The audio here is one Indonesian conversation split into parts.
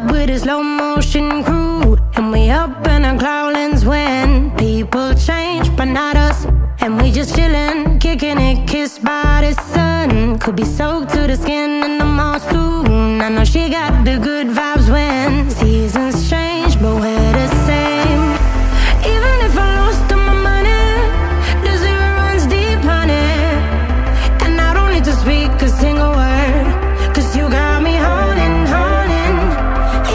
with a slow motion crew, and we up in our clouds when people change, but not us. And we just chillin', kicking it, kissed by the sun. Could be soaked to the skin in the mall soon. I know she got the good vibes when seasons change, but we're the same. Even if I lost all my money, the zero runs deep, honey. And I don't need to speak a single word, 'cause you got me holding, holding.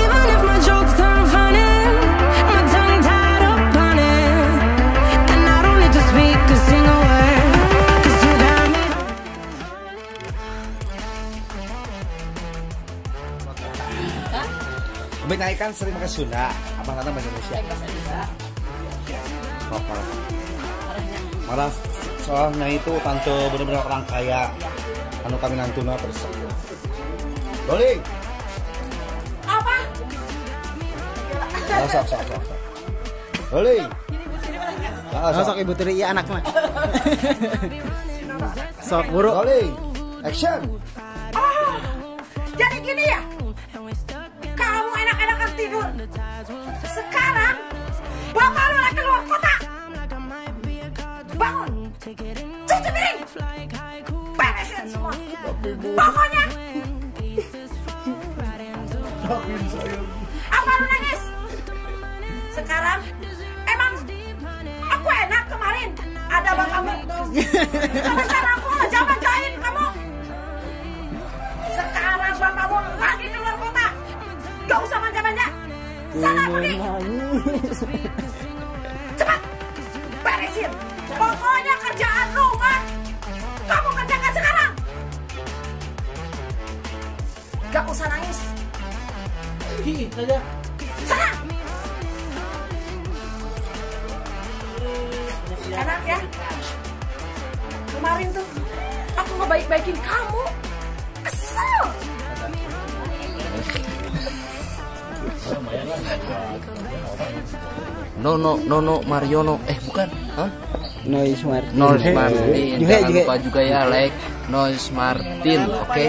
Even if my jokes aren't funny, my tongue tied up on it. And I don't need to speak a single word, 'cause you got me Umi naik kan sering makan Sunda, abang datang bahasa Indonesia. Marah soalnya itu tante benar-benar orang kaya, anu kami nantuna terus. Doling. Apa? Sok. Doling. Sok ibu tiri iya anaknya. Sok buru. Doling. Action. Oh, jadi gini ya? Kamu enak-enakan tidur. Sekarang bapak lu lagi keluar kota. Bangun, cuci piring, beresin semua. Pokoknya. Apa lu nangis? Sekarang emang aku enak kemarin ada bapakmu. Sekarang aku jangan jahit kamu. Sekarang bapakmu lagi keluar kota. Gak usah manja-manja. Sana pergi. Cepat beresin. Pokoknya kerjaan rumah kamu kerjakan sekarang. Gak usah nangis. Sana. Enak ya. Kemarin tuh aku ngebaik-baikin kamu. Kesel. No Mariono bukan Noise Martin. Noise Martin. Jangan lupa juga ya like Noise Martin, oke?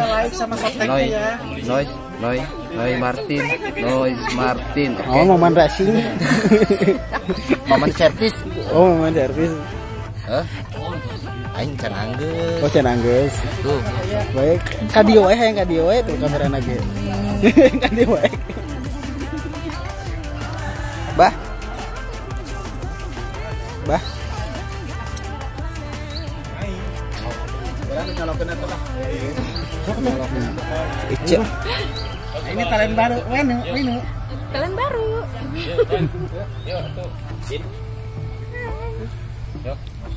Noise Martin. Oh, Maman Racing. Maman servis. Oh, Maman servis. Aing can anggeus. Oh, can anggeus. Tuh. Baik. Kadio we hayang kadio we tuh kamerana ge. Kadio we. Bah. Ini talent baru, Winu. Talent baru.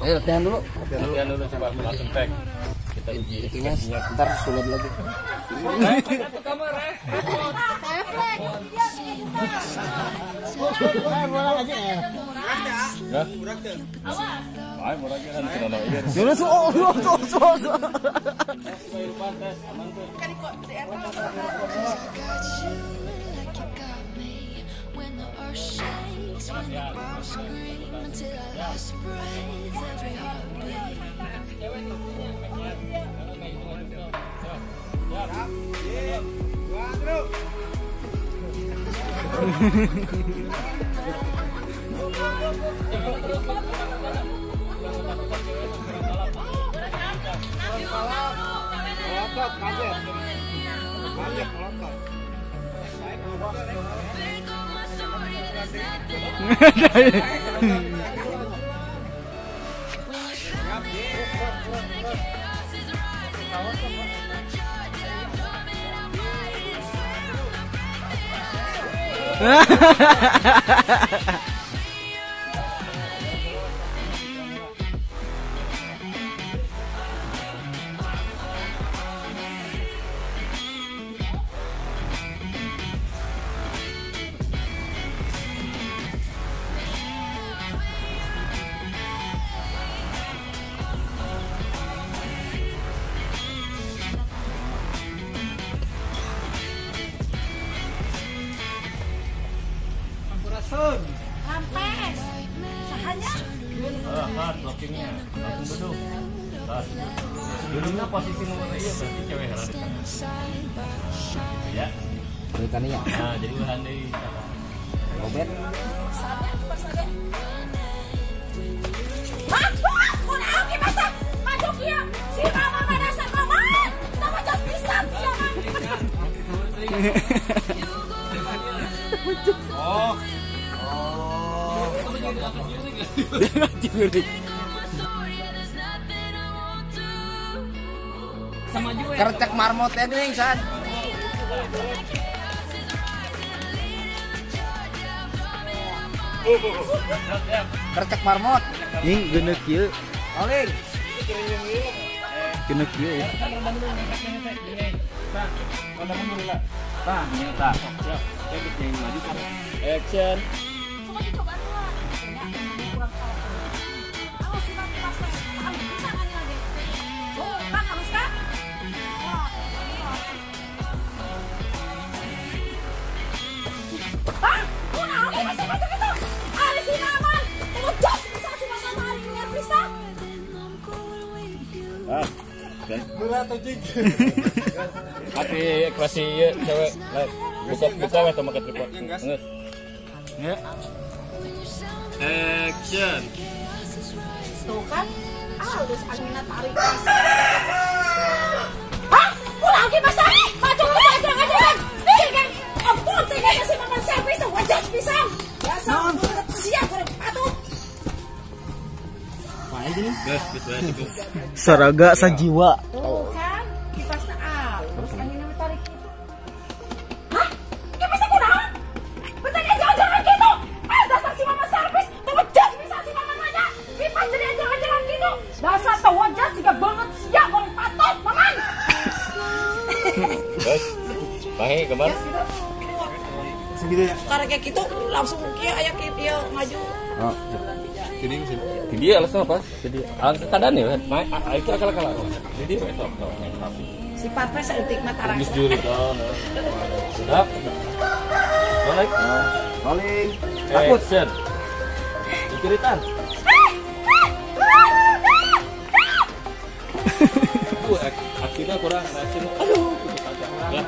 Ayo latihan dulu. Coba langsung tag. Kita Itu mas, ntar sulit lagi. Rampes. Sahanya? Blockingnya langsung duduk. Duduknya posisi nomor iya berarti cewek harus. Ya. Ikannya. Nah, jadi bahan deh. Robert. Si mama mana sama nama jas pisan Kercek marmot ini san. Kercek marmot. Ini genek kieu. Oling. Genek kieu ya. Action. Tapi klasik ya cewek buka atau makan tripod. Ya. Action. Tuh kan, halus anginnya tarik. Hah? Pulang lagi Mas Ari? Maju aja. Nih kan, ampun tinggalnya si Maman servis tuh wajah pisang. Biasa udah siap goreng patut. Gas. Saraga sajiwa. Tuh kan, kipasnya halus anginnya tarik itu. Hah? Kipasnya kunaon? Betul dia jalan-jalan gitu. Dasar si Maman servis tuh wajah pisang si Maman aja. Kipas jadi jalan-jalan gitu. Dasar tuh wajah juga banget siap goreng patut, Maman. Guys. Bahe kemana? Segitu ya. Karena kayak gitu langsung kia aya kieu maju. Oh. Jadi alasan apa? Jadi keadaan ya kan? Itu akal-akal. Jadi itu Sifatnya seetik mah tarang. Geus juri kan. Siap. Balik. Rolling. Action. Diceritan. Aksinya kurang action. Aduh. Ya.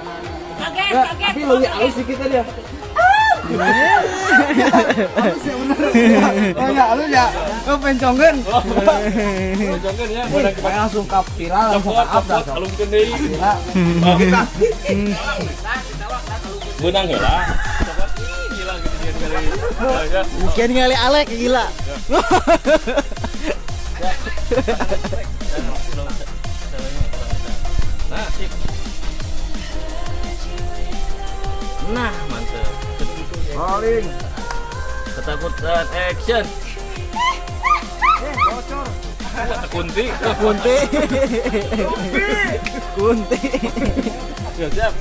Kaget. Tapi lebih halus dikit aja. Enggak, lu ya. Lu penconggen. Jangan ya, benar kita Langsung kap viral langsung kap dah. alungkeun deui. Benang heula. Gila gitu dia kali. Mungkin ngali Alek gila. Nah, sip. Nah, mantap. Rolling. Ketakutan action. Bocor. Kunti. Kunti. Siap.